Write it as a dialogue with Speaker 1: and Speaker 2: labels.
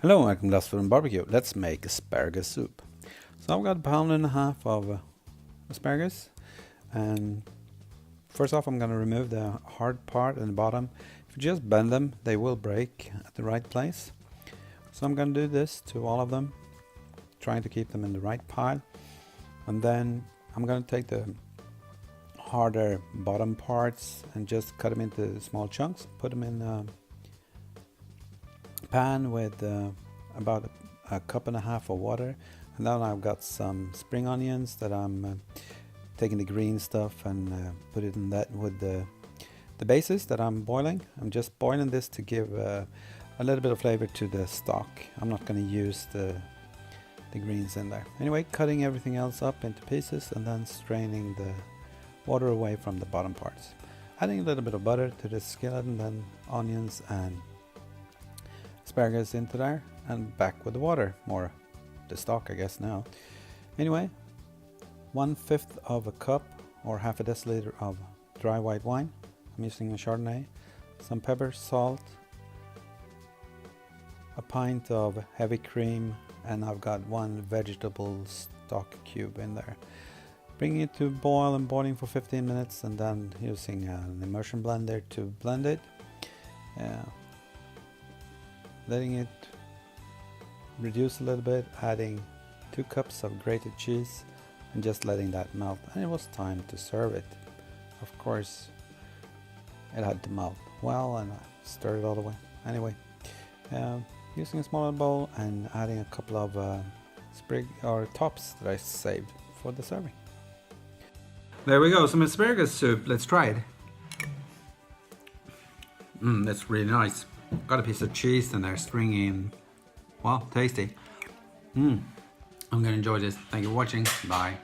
Speaker 1: Hello and welcome to Last Food and Barbecue. Let's make asparagus soup. So I've got 1.5 pounds of asparagus, and first off I'm going to remove the hard part in the bottom. If you just bend them, they will break at the right place. So I'm going to do this to all of them, trying to keep them in the right pile. And then I'm going to take the harder bottom parts and just cut them into small chunks, put them in pan with about a cup and a half of water, and then I've got some spring onions that I'm taking the green stuff and put it in that with the bases that I'm boiling. I'm just boiling this to give a little bit of flavor to the stock. I'm not going to use the greens in there. Anyway, cutting everything else up into pieces and then straining the water away from the bottom parts. Adding a little bit of butter to the skillet and then onions and asparagus into there and back with the water, more the stock I guess now. Anyway, 1/5 of a cup or half a deciliter of dry white wine. I'm using a Chardonnay, some pepper, salt, a pint of heavy cream, and I've got 1 vegetable stock cube in there. Bringing it to boil and boiling for 15 minutes and then using an immersion blender to blend it. Letting it reduce a little bit, adding 2 cups of grated cheese and just letting that melt, and it was time to serve it. Of course it had to melt well and I stirred it all the way. Anyway, using a smaller bowl and adding a couple of sprig or tops that I saved for the serving. There we go, some asparagus soup. Let's try it. That's really nice. Got a piece of cheese in there, stringy and, well, tasty. I'm gonna enjoy this. Thank you for watching. Bye.